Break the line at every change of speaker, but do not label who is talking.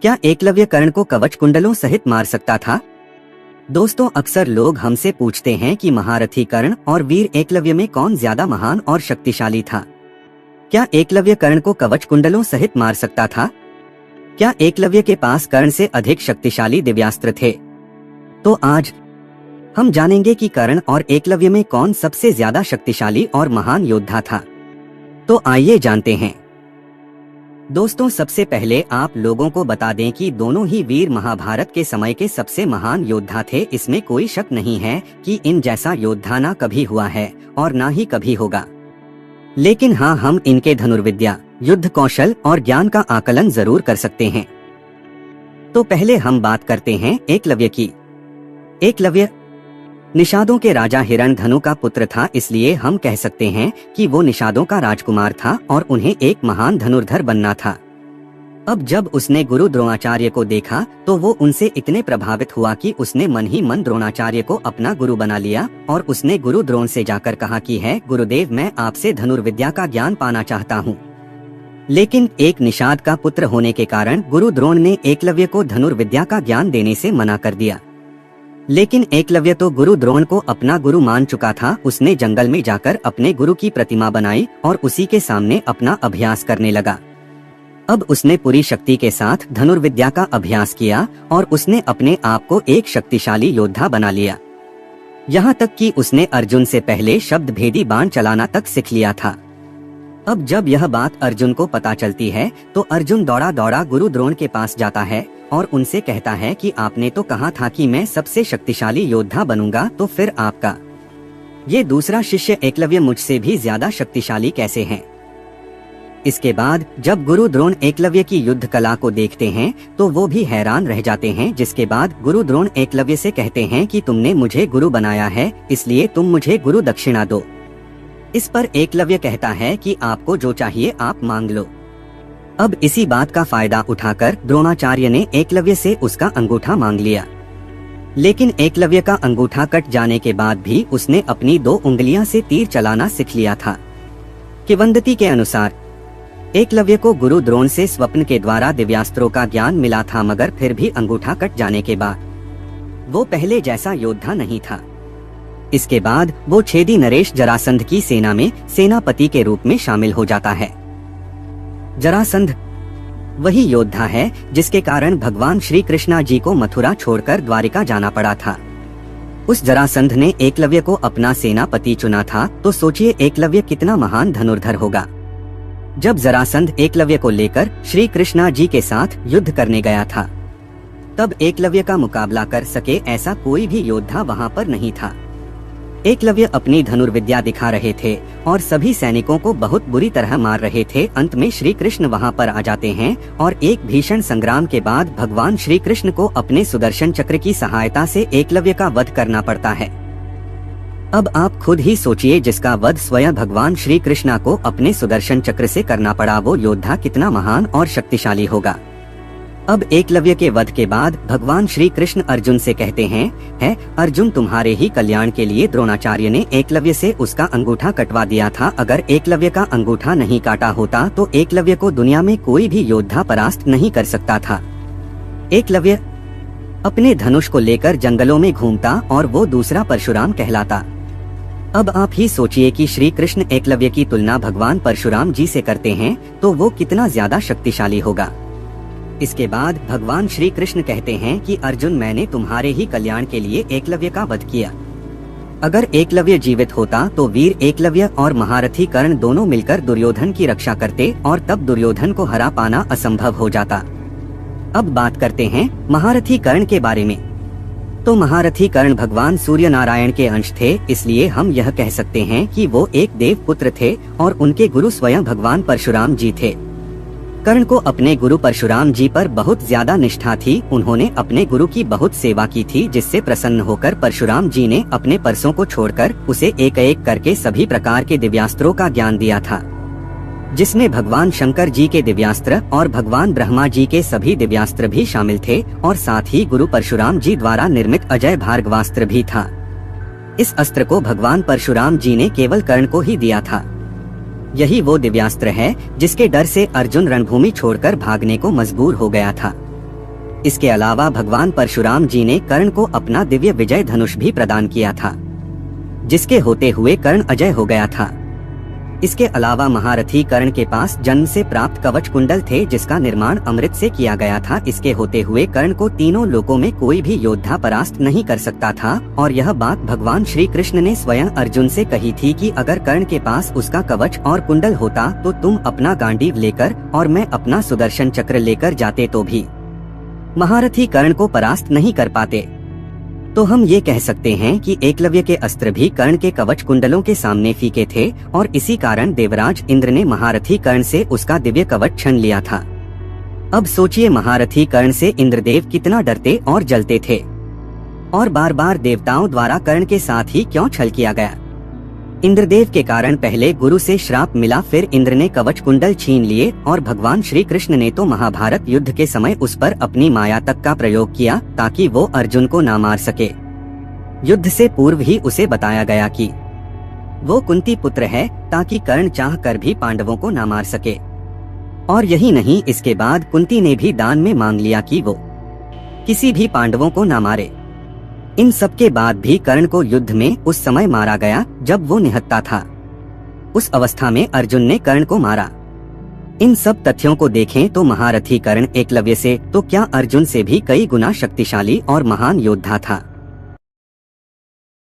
क्या एकलव्य कर्ण को कवच कुंडलों सहित मार सकता था? दोस्तों, अक्सर लोग हमसे पूछते हैं कि महारथी कर्ण और वीर एकलव्य में कौन ज्यादा महान और शक्तिशाली था। क्या एकलव्य कर्ण को कवच कुंडलों सहित मार सकता था? क्या एकलव्य के पास कर्ण से अधिक शक्तिशाली दिव्यास्त्र थे? तो आज हम जानेंगे कि कर्ण और एकलव्य में कौन सबसे ज्यादा शक्तिशाली और महान योद्धा था। तो आइए जानते हैं। दोस्तों, सबसे पहले आप लोगों को बता दें कि दोनों ही वीर महाभारत के समय के सबसे महान योद्धा थे। इसमें कोई शक नहीं है कि इन जैसा योद्धा ना कभी हुआ है और ना ही कभी होगा। लेकिन हाँ, हम इनके धनुर्विद्या, युद्ध कौशल और ज्ञान का आकलन जरूर कर सकते हैं। तो पहले हम बात करते हैं एकलव्य की। एकलव्य निषादों के राजा हिरण्यधनु का पुत्र था, इसलिए हम कह सकते हैं कि वो निषादों का राजकुमार था और उन्हें एक महान धनुर्धर बनना था। अब जब उसने गुरु द्रोणाचार्य को देखा तो वो उनसे इतने प्रभावित हुआ कि उसने मन ही मन द्रोणाचार्य को अपना गुरु बना लिया और उसने गुरु द्रोण से जाकर कहा कि है गुरुदेव, मैं आपसे धनुर्विद्या का ज्ञान पाना चाहता हूँ। लेकिन एक निषाद का पुत्र होने के कारण गुरु द्रोण ने एकलव्य को धनुर्विद्या का ज्ञान देने से मना कर दिया। लेकिन एकलव्य तो गुरु द्रोण को अपना गुरु मान चुका था। उसने जंगल में जाकर अपने गुरु की प्रतिमा बनाई और उसी के सामने अपना अभ्यास करने लगा। अब उसने पूरी शक्ति के साथ धनुर्विद्या का अभ्यास किया और उसने अपने आप को एक शक्तिशाली योद्धा बना लिया। यहाँ तक कि उसने अर्जुन से पहले शब्द भेदी बाण चलाना तक सीख लिया था। अब जब यह बात अर्जुन को पता चलती है तो अर्जुन दौड़ा दौड़ा गुरु द्रोण के पास जाता है और उनसे कहता है कि आपने तो कहा था कि मैं सबसे शक्तिशाली योद्धा बनूंगा, तो फिर आपका ये दूसरा शिष्य एकलव्य मुझसे भी ज्यादा शक्तिशाली कैसे है? इसके बाद जब गुरु द्रोण एकलव्य की युद्ध कला को देखते हैं तो वो भी हैरान रह जाते हैं। जिसके बाद गुरु द्रोण एकलव्य से कहते हैं कि तुमने मुझे गुरु बनाया है, इसलिए तुम मुझे गुरु दक्षिणा दो। इस पर एकलव्य कहता है कि आपको जो चाहिए आप मांग लो। अब इसी बात का फायदा उठाकर द्रोणाचार्य ने एकलव्य से उसका अंगूठा मांग लिया। लेकिन एकलव्य का अंगूठा कट जाने के बाद भी उसने अपनी 2 उंगलियां से तीर चलाना सीख लिया था। किंवदंती के अनुसार एकलव्य को गुरु द्रोण से स्वप्न के द्वारा दिव्यास्त्रों का ज्ञान मिला था, मगर फिर भी अंगूठा कट जाने के बाद वो पहले जैसा योद्धा नहीं था। इसके बाद वो छेदी नरेश जरासंध की सेना में सेनापति के रूप में शामिल हो जाता है। जरासंध वही योद्धा है जिसके कारण भगवान श्री कृष्णा जी को मथुरा छोड़कर द्वारिका जाना पड़ा था। उस जरासंध ने एकलव्य को अपना सेनापति चुना था, तो सोचिए एकलव्य कितना महान धनुर्धर होगा। जब जरासंध एकलव्य को लेकर श्री कृष्णा जी के साथ युद्ध करने गया था, तब एकलव्य का मुकाबला कर सके ऐसा कोई भी योद्धा वहां पर नहीं था। एकलव्य अपनी धनुर्विद्या दिखा रहे थे और सभी सैनिकों को बहुत बुरी तरह मार रहे थे। अंत में श्री कृष्ण वहां पर आ जाते हैं और एक भीषण संग्राम के बाद भगवान श्री कृष्ण को अपने सुदर्शन चक्र की सहायता से एकलव्य का वध करना पड़ता है। अब आप खुद ही सोचिए, जिसका वध स्वयं भगवान श्री कृष्णा को अपने सुदर्शन चक्र से करना पड़ा, वो योद्धा कितना महान और शक्तिशाली होगा। अब एकलव्य के वध के बाद भगवान श्री कृष्ण अर्जुन से कहते हैं, है अर्जुन, तुम्हारे ही कल्याण के लिए द्रोणाचार्य ने एकलव्य से उसका अंगूठा कटवा दिया था। अगर एकलव्य का अंगूठा नहीं काटा होता तो एकलव्य को दुनिया में कोई भी योद्धा परास्त नहीं कर सकता था। एकलव्य अपने धनुष को लेकर जंगलों में घूमता और वो दूसरा परशुराम कहलाता। अब आप ही सोचिए कि श्री कृष्ण एकलव्य की तुलना भगवान परशुराम जी से करते हैं तो वो कितना ज्यादा शक्तिशाली होगा। इसके बाद भगवान श्री कृष्ण कहते हैं कि अर्जुन, मैंने तुम्हारे ही कल्याण के लिए एकलव्य का वध किया। अगर एकलव्य जीवित होता तो वीर एकलव्य और महारथी कर्ण दोनों मिलकर दुर्योधन की रक्षा करते और तब दुर्योधन को हरा पाना असंभव हो जाता। अब बात करते हैं महारथी कर्ण के बारे में। तो महारथी कर्ण भगवान सूर्य नारायण के अंश थे, इसलिए हम यह कह सकते हैं कि वो एक देव पुत्र थे और उनके गुरु स्वयं भगवान परशुराम जी थे। कर्ण को अपने गुरु परशुराम जी पर बहुत ज्यादा निष्ठा थी। उन्होंने अपने गुरु की बहुत सेवा की थी, जिससे प्रसन्न होकर परशुराम जी ने अपने परसों को छोड़कर उसे एक एक करके सभी प्रकार के दिव्यास्त्रों का ज्ञान दिया था, जिसमें भगवान शंकर जी के दिव्यास्त्र और भगवान ब्रह्मा जी के सभी दिव्यास्त्र भी शामिल थे और साथ ही गुरु परशुराम जी द्वारा निर्मित अजय भार्गवास्त्र भी था। इस अस्त्र को भगवान परशुराम जी ने केवल कर्ण को ही दिया था। यही वो दिव्यास्त्र है जिसके डर से अर्जुन रणभूमि छोड़कर भागने को मजबूर हो गया था। इसके अलावा भगवान परशुराम जी ने कर्ण को अपना दिव्य विजय धनुष भी प्रदान किया था, जिसके होते हुए कर्ण अजय हो गया था। इसके अलावा महारथी कर्ण के पास जन्म से प्राप्त कवच कुंडल थे, जिसका निर्माण अमृत से किया गया था। इसके होते हुए कर्ण को तीनों लोकों में कोई भी योद्धा परास्त नहीं कर सकता था, और यह बात भगवान श्री कृष्ण ने स्वयं अर्जुन से कही थी कि अगर कर्ण के पास उसका कवच और कुंडल होता तो तुम अपना गांडीव लेकर और मैं अपना सुदर्शन चक्र लेकर जाते तो भी महारथी कर्ण को परास्त नहीं कर पाते। तो हम ये कह सकते हैं कि एकलव्य के अस्त्र भी कर्ण के कवच कुंडलों के सामने फीके थे, और इसी कारण देवराज इंद्र ने महारथी कर्ण से उसका दिव्य कवच छीन लिया था। अब सोचिए महारथी कर्ण से इंद्रदेव कितना डरते और जलते थे, और बार बार देवताओं द्वारा कर्ण के साथ ही क्यों छल किया गया। इंद्रदेव के कारण पहले गुरु से श्राप मिला, फिर इंद्र ने कवच कुंडल छीन लिए, और भगवान श्री कृष्ण ने तो महाभारत युद्ध के समय उस पर अपनी माया तक का प्रयोग किया ताकि वो अर्जुन को ना मार सके। युद्ध से पूर्व ही उसे बताया गया कि वो कुंती पुत्र है, ताकि कर्ण चाह कर भी पांडवों को ना मार सके। और यही नहीं, इसके बाद कुंती ने भी दान में मांग लिया कि वो किसी भी पांडवों को ना मारे। इन सब के बाद भी कर्ण को युद्ध में उस समय मारा गया जब वो निहत्था था। उस अवस्था में अर्जुन ने कर्ण को मारा। इन सब तथ्यों को देखें तो महारथी कर्ण एकलव्य से तो क्या अर्जुन से भी कई गुना शक्तिशाली और महान योद्धा था।